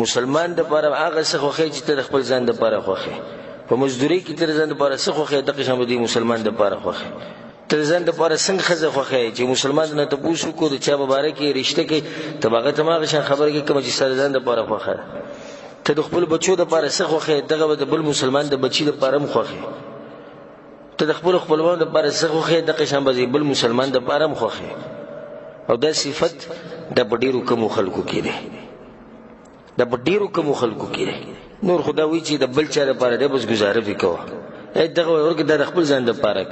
مسلمان د پاره هغه څه خوخه چې ته خپل ځان د پاره خوخه په مزدوري کې تر ځان د پاره څه خوخه د قسم دی مسلمان د پاره خوخه تر ځان د پاره څنګه خزه خوخه چې مسلمان نه ته پوښو کو د چا مبارکي رشته کې تبغه تماغه شان خبره کې کوم چې سر ځان د پاره خوخه ته د خپل بچو د پاره څه خوخه دغه د بل مسلمان د بچی د پاره مخوخه ته د خپل خپلوان د پاره څه خوخه د قسم دی بل مسلمان د پاره مخوخه او دا صفت د بډیرو کوم خلکو کې ده د بډیرو کوم خلکو کې ده نور خدا وی چې د بل چا لپاره د بس گزاره وکاو دغه ورګه د خپل ځان د پاره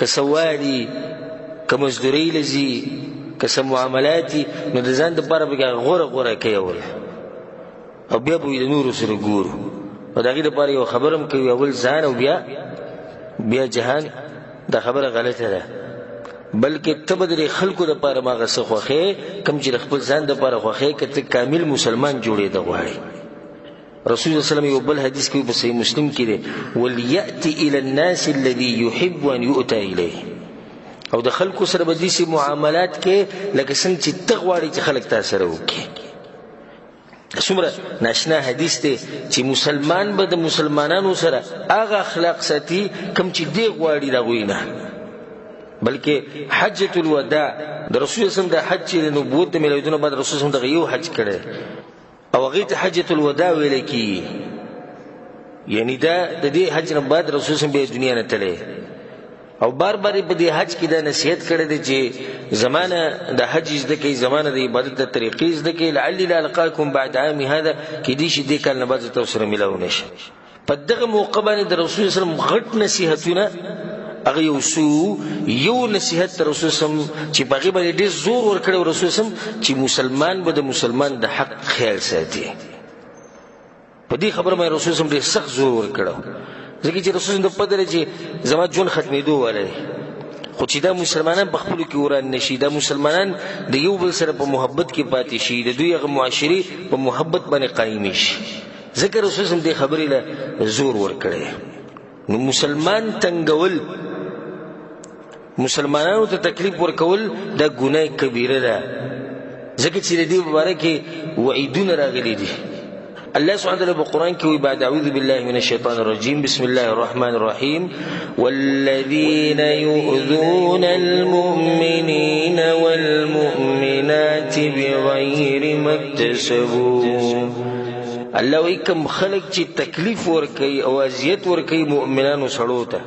که سواری که مزدوری لذي که سم معاملاتي نو د ځان د پاره به غوره کوي او بیا به د نور سره ګورو او دغه لپاره یو خبرم کوي اول ځان او بیا جهان دا خبره غلطه ده بلکې تبدل خلکو د پاره ما غسه خوخه کم چې خپل ځان د پاره خوخه کته کامل مسلمان جوړې د غواړي رسول الله صلی الله علیه وسلم یو بل حدیث کې په صحیح مسلم کې دی ولياتي الى الناس الذي يحب ان يؤتى اليه او د خلکو سره به دي معاملات کې لکه څنګه چې تغواړي چې خلک تاسو سره وکړي څومره ناشنا حدیث دی چې مسلمان به د مسلمانانو سره هغه اخلاق ساتي کم چې دی غواړي دا غوینه بلکې حجۃ الوداع د رسول الله صلی الله علیه وسلم د حج د نبوت د میلادونو بعد رسول الله صلی الله علیه وسلم د یو حج کړي او هغه ته حجۃ الوداع ویل کی یعنی دا د دې حج نه بعد رسول الله به دنیا نه تله او بار په دې حج کې دا نصیحت کړی دی چې زمانہ د حج زده کې زمانہ د عبادت د طریقې زده کې لعلی لا القاکم بعد عام هذا کې دې شي دې کال نه بعد تاسو سره ملاو نشي په دغه موقع باندې د رسول الله صلی الله علیه وسلم غټ نصیحتونه هغه یو نصیحت رسول سم چې باغی باندې ډېر زور ورکړ رسول سم چې مسلمان به د مسلمان د حق خیال ساتي په دې خبره مې رسول سم ډېر سخت زور ورکړ ځکه چې رسول سم د پدره چې زما جون ختمېدو والے خو چې دا مسلمانان په خپل کې وران نشي دا مسلمانان د یو بل سره په محبت کې پاتې شي د دوی هغه معاشري په محبت باندې قائم شي ځکه رسول سم دې خبرې له زور ورکړ نو مسلمان تنگول مسلمانانو ته تکلیف ورکول دا ګناه کبیره ده ځکه چې دې مبارکه وعیدونه راغلي دي الله سبحانه وتعالى بالقرآن كي بعد أعوذ بالله من الشيطان الرجيم بسم الله الرحمن الرحيم والذين يؤذون المؤمنين والمؤمنات بغير ما اكتسبوا الله ويكم خلق چې تکلیف ورکي او اذیت ورکي مؤمنانو سړو ته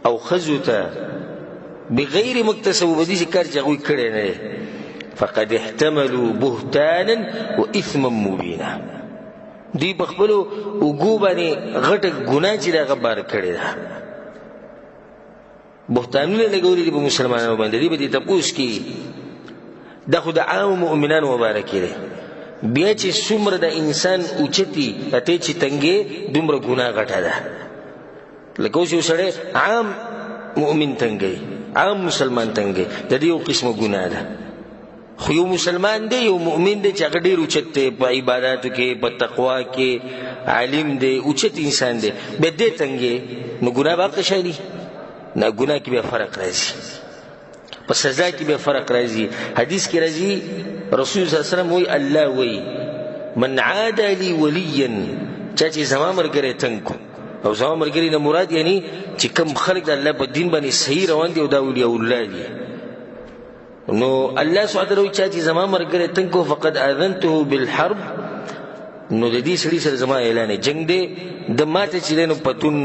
او خزو ته بغیر مکتسب بدی کار جوړ کړي نه فقد احتملوا بهتانا واثما مبينا دی بخبلو وګوبانه غټ ګناه چې دا غبار کړي ده بهتانونه لګولې په مسلمانانو باندې دی به تاسو کې د خدای عام مؤمنان مبارک دي بیا چې څومره د انسان اوچتي اته چې تنګي دومره ګناه غټه ده لکه اوس یو سړی عام مؤمن تنګي عام مسلمان تنګي د دې یو قسمه ګناه ده خو یو مسلمان دی یو مؤمن دی چې هغه ډېر اوچت په عبادتو کې په تقوا کې عالم دی اوچت انسان دی به دې تنګي نو ګناه باقي شي نه ګناه کې به فرق راځي په سزا کې به فرق راځي حدیث کې راځي رسول صلی الله علیه وسلم وی الله وی من عاد لي وليا چې زما مرګره تنګ او زما مرګري نه مراد یعنی چې کوم خلق د الله په دین باندې صحیح روان دي او دا اولیاء الله دي نو الله سبحانه وتعالى چې زما مرګري تنګ فقد اذنته بالحرب نو د دې سړي سره زما اعلان جنگ دی د ماته چې نو پتون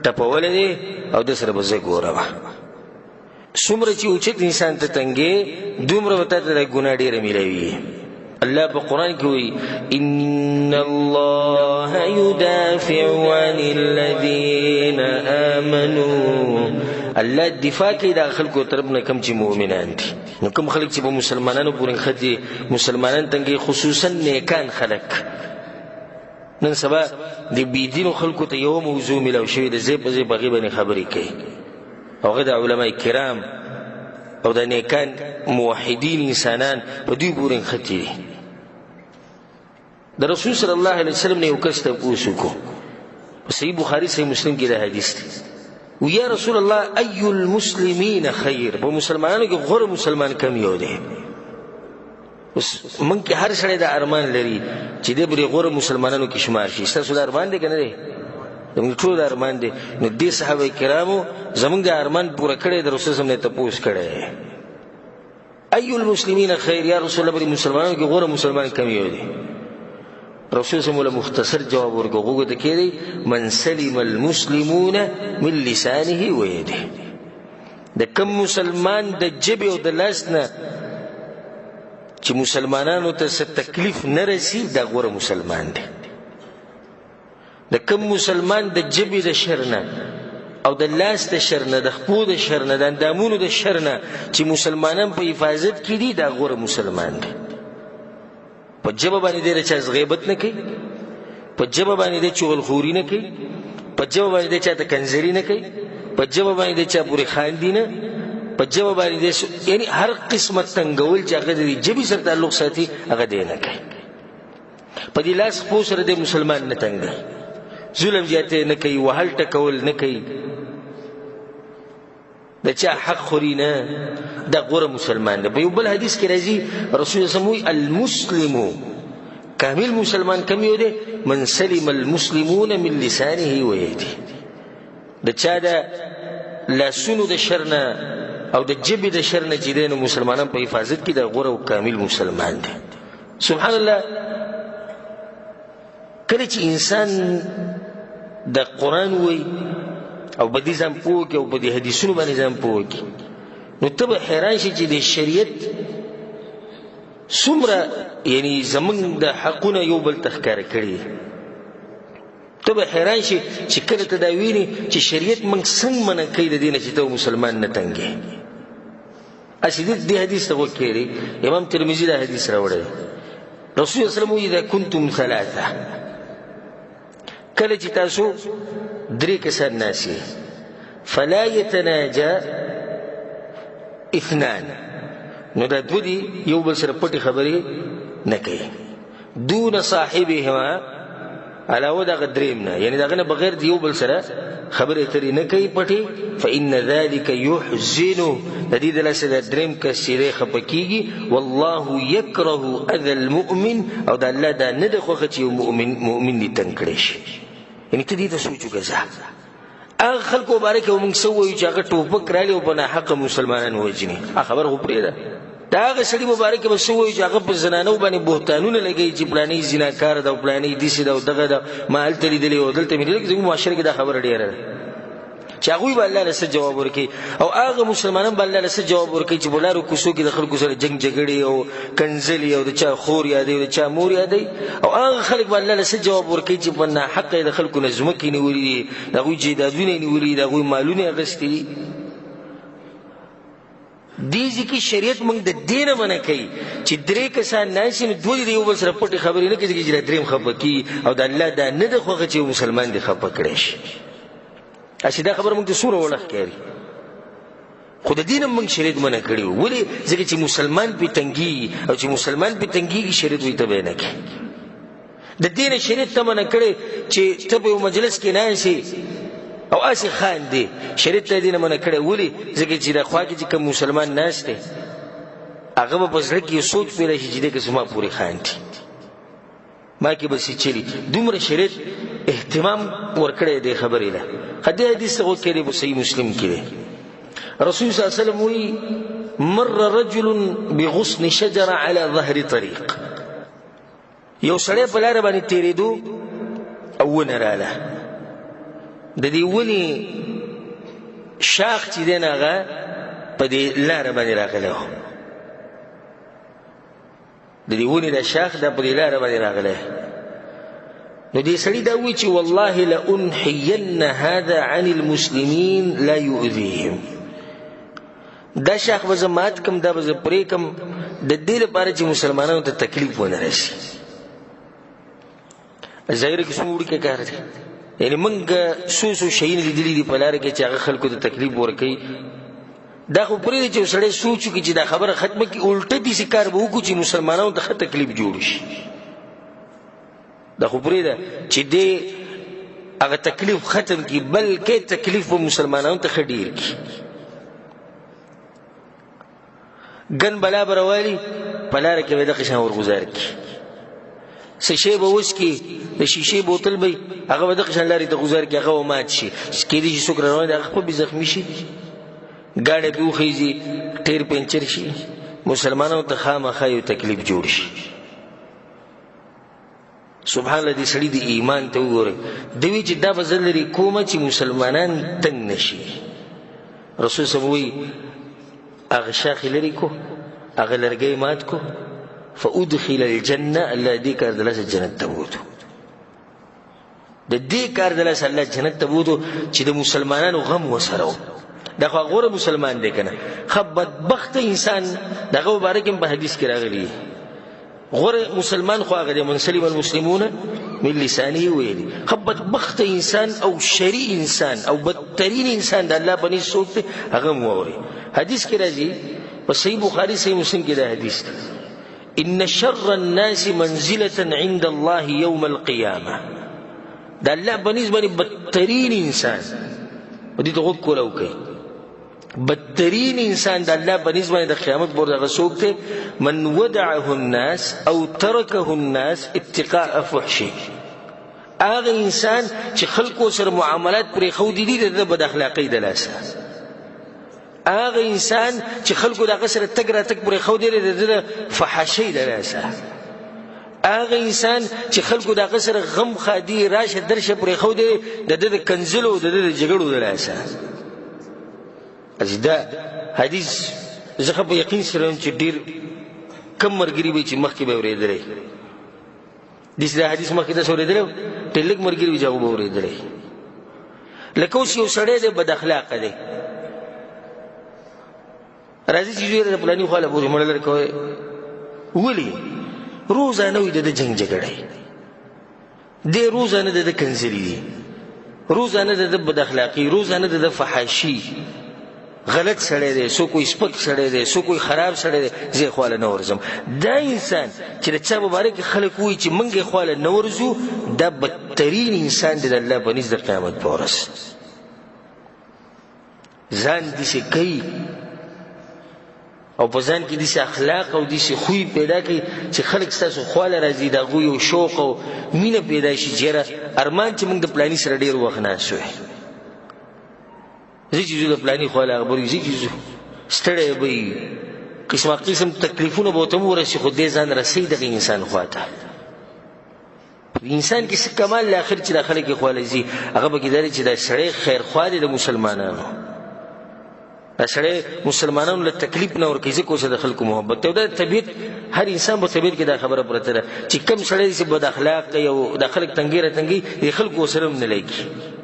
ټپول دي او د سره بزګ وروا څومره چې اوچت انسان ته تنګي دومره وته د ګناه ډېر ملوي الله په قران کې وی ان الله يدافع عن الذين امنوا الله دفاع کوي د خلکو طرفنه کم چې مؤمنان دي نو کوم خلک چې په مسلمانانو پورې خدي مسلمانان تنګي خصوصا نیکان خلک نن سبا د بيدینو خلکو ته یو موضوع ملو شوی د زی په زی بغي باندې خبرې کوي او غدا علماء کرام او د نیکان موحدین انسانان په دوی پورې خدي د رسول صلی الله علیه وسلم نه وکړه پوښتنه په صحیح بخاری صحیح مسلم کې دا حدیث دی ويا رسول الله اي المسلمين خير په مسلمانانو کې غوره مسلمان کم یو دی اوس موږ کې هر سړی د ارمان لري چې د بری غوره مسلمانانو کې شمار شي. ستاسو د ارمان دی که نه دی؟ زموږ ټول د ارمان دی. نو دې صحابه کرامو زموږ د ارمان پوره کړی، د رسول صلی الله علیه وسلم نه تپوس کړی ای المسلمین خیر، یا رسول الله بری مسلمانانو کې غوره مسلمان کم یو دی؟ رسول صلی الله علیه وسلم مختصر جواب ورکړو، هغه ته کېږي من سلم المسلمون من لسانه ويده. د کوم مسلمان د جبې او د لاس نه چې مسلمانانو ته څه تکلیف نه رسي، دا غوره مسلمان دی. د کوم مسلمان د جبې د شر نه او د لاس د شر نه، د خپو د شر نه، د اندامونو د شر نه چې مسلمانان په حفاظت کې دي، دا غوره مسلمان دی. په جبه باندې دی چا غیبت نه کوي، په جبه باندې دی چغلخوري نه کوي، په جبه باندې دی چا ته کنځري نه کوي، په جبه باندې دی چا پورې خاندي نه، په جبه باندې دی یعنی هر قسمه تنګول چې هغه د جبې سره تعلق ساتي هغه دی نه کوي. په دې لاس خپو سره دی مسلمان نه تنګي، ظلم جاته نه کوي، وهل ټکول نه کوي، د چا حق خوري نه، دا غوره مسلمان دی. په یو بل حدیث کې راځي رسول الله صلی الله علیه وسلم المسلم کامل مسلمان کم یو دی؟ من سلم المسلمون من لسانه ويده. د چا د لاسونو د شر نه او د جبې د شر نه چې دی نو مسلمانان په حفاظت کې د غوره او کامل مسلمان دی. سبحان الله. کله چې انسان د قرآن وای او په دې ځان پوه کړي او په دې حدیثونو باندې ځان پوه کړي، نو ته به حیران شي چې د شریعت څومره یعنی زمونږ د حقونه یو بل ته ښکاره کړي. ته به حیران شي چې کله ته دا ویني چې شریعت موږ څنګه منع کوي د دې نه چې ته مسلمان نه تنګې. اسی دې حدیث ته وکړي، امام ترمذی دا حدیث راوړی، رسول الله صلی الله علیه وسلم اذا کنتم ثلاثه، کله چې تاسو درې کسان ناسي، فلا يتناجى اثنان، نو دا دو دي یو بل سره پټي خبرې نه کوي، دون صاحبهما، علاوه دغه دریم نه، یعنی دغه نه بغیر د یو بل سره خبرې اترې نه کوي پټي. فإن ذلك يحزن، د دې د لاسه د دریم کس چې خفه کېږي، والله يكره اذى المؤمن، او د الله دا نه د خوښه چې یو مؤمن دې تنګ کړی شي. یعنی ته دې ته سوچ وکړه، هغه خلکو باره کې موږ څه وایو چې هغه ټوپک رالي او په ناحقه مسلمانان وژني، خبره خو پرېږده. دا هغه سړي مبارک به څه وایو چې هغه په زنانو باندې بهتانونه لګوي چې پلانې زناکار ده او پلانې داسې ده او دغه ده، ما هلته لیدلې او دلته مې لیدلې. زموږ معاشره کې دا خبره ډېره ده چې هغوی به الله له څه جواب ورکوي، او هغه مسلمانان به الله له څه جواب ورکوي چې په لارو کوڅو کې د خلکو سره جنګ جګړې او کنځلې او د چا خور یادوي او د چا مور یادوي، او هغه خلک به الله له څه جواب ورکوي چې په ناحقه یې د خلکو نه ځمکې نیولي دي، د هغوی جیدادونه یې نیولي دي، د هغوی مالونه یې اخیستي دي. دې ځکه شریعت موږ د دې نه منع کوي چې درې کسان ناسي نو دوی د یو بل سره پټې خبرې نه کوي چې دریم خفه کي، او د الله دا نه ده خوښه چې یو مسلمان دې خفه کړی شي. اسی دا خبر موږ ته څومره وړه ښکاري، خو د دې نه موږ شریعت منع کړي. ولې؟ ځکه چې مسلمان پې تنګېږي، او چې مسلمان پې تنګېږي شریعت وایي ته به یې نه کوي. د دې نه شریعت ته منع کړی چې ته په یو مجلس کې ناستې او اسې خاندې، شریعت ته دې نه منع کړی. ولې؟ ځکه چې د خوا کې چې کوم مسلمان ناست دی هغه به په زړه کې یو سوچ پیدا شي چې دې که زما پورې خاندي، ما کې به څه چلي. دومره شریعت اهتمام ورکړی دی خبرې له. دې حدیث ته وکړي په صحیح مسلم کې دی، رسول صلی الله علیه وسلم وایي مر رجل بغصن شجره على ظهر طریق، یو سړی په لاره باندې تېرېدو او ونه راله، د دې ونې شاخ چې دی نه هغه په دې لاره باندې راغلی و، د دې ونې د شاخ دا په دې لاره باندې راغلی. نو دې سړي دا وایي چې والله لأنحين هذا عن المسلمين لا يؤذيهم، دا شاخ به زه مات کم، دا به زه پرې کم د دې لپاره چې مسلمانانو ته تکلیف ونه رسي. ظاهره کې څومره وړوکی کار دی، یعنی موږ څو شیونه لیدلي دي په لاره کې چې هغه خلکو ته تکلیف ورکوي. دا خو پرېږدي چې سړی سوچ وکړي چې دا خبره ختمه کړي، الټه داسې کار به وکړو چې مسلمانانو ته ښه تکلیف جوړ شي. دا خو پرېږده چې دې هغه تکلیف ختم کړي، بلکې تکلیف به مسلمانانو ته ښه ډېر کړي. ګن بلا به راوالي په لاره کې به دغه شان ورګزار کړي. څه شی به وڅکي، د شیشې بوتل به هغه به دغه شان لارې ته ګزار کړي، هغه به مات شي. کېدای شي څوک روان دی هغه خپل به زخمي شي، ګاډی پې وخیږي، ټیر پنچر شي. مسلمانانو ته خامخا یو تکلیف جوړ شي. سبحان الله، دې سړي د ایمان ته وګورئ. دوی چې دا به زه لرې کومه چې مسلمانان تنګ نشي. رسول صلی الله علیه وسلم وایي هغه شاخې لرې کو، هغه لرګی مات کو، فادخل الجنه، الله دې کار د لاسه جنت ته بوتو. د دې کار د لاسه الله جنت ته بوتو چې د مسلمانانو غم وسره و. دا خو غوره مسلمان دی کنه. خو بدبخت انسان دغه مبارک په حدیث کې راغلی، غوره مسلمان خو هغه دی من سلم المسلمون من لسانه ویلی. خو بدبخت انسان او شری انسان او بدترین انسان د الله بني څوک دی هغه موري. حدیث کې راځي په صحیح بخاری صحیح مسلم کې دا حدیث دی، ان شر الناس منزله عند الله يوم القيامه. د الله بني باندې بدترین انسان، ودې ته غوږ کولاو کوي، بدترین انسان د الله په نسبت د قیامت پر دغه څوک ته من ودعه الناس او تركه الناس اتقاء فحشه. هغه انسان چې خلکو سره معاملات پرې خو دي د بد اخلاقۍ د لاسه. هغه انسان چې خلکو دغه سره تګ را تګ پرې خو دي د فحاشۍ د لاسه. هغه انسان چې خلکو دغه سره غم خادي راشه درشه پرې خو دي د کنزلو د جګړو د لاسه. دا حدیث زه په یقین سره چې ډیر کم مرګري به چې مخکې به اورېدلې. دا حدیث مخکې تاسو اورېدلو، ډېر لږ مرګري به جواب اورېدلې. لکه اوس یو سړی دی بد اخلاقه دی، راځي چې یې د پلاني خواله پورې مړ لري کوي، ولې روزانه وي د جنگ جګړې دی، روزانه د کنځلې دي، روزانه د بد اخلاقي، روزانه د فحاشي. غلط سړی دی، سو کوئی سپک سړی دی، سو کوئی خراب سړی دی، زه خواله نه ورځم. دا انسان چې د چا مبارک خلک وایي چې موږ خواله نه ورځو، دا بدترین انسان دی د الله په نزد د قیامت په ورځ. ځان داسې کوي او په ځان کې داسې اخلاق او داسې خوی پیدا کوي چې خلک ستاسو خواله راځي، د هغوی یو شوق او مینه پیدا شي چې یاره ارمان چې موږ د پلاني سره ډېر وخت ناست وی، زه چې زه د پلاني خواله خبر زه چې زه ستړی به وي، قسمه قسم تکلیفونه به ورته ورسي، خو دې ځان رسوي دغه انسان خواته. انسان کې څه کمال له آخر چې د خلک خواله ځي هغه به کې دا چې دا سړی خیرخوا دی د مسلمانانو، دا سړی مسلمانانو له تکلیف نه ورکوي، ځکه اوس د خلکو محبت دی. دا طبیعت هر انسان په طبیعت کې دا خبره پرته ده چې کم سړی چې بد اخلاق کوي او د خلک تنګي راتنګي د خلکو سره هم نه لګي.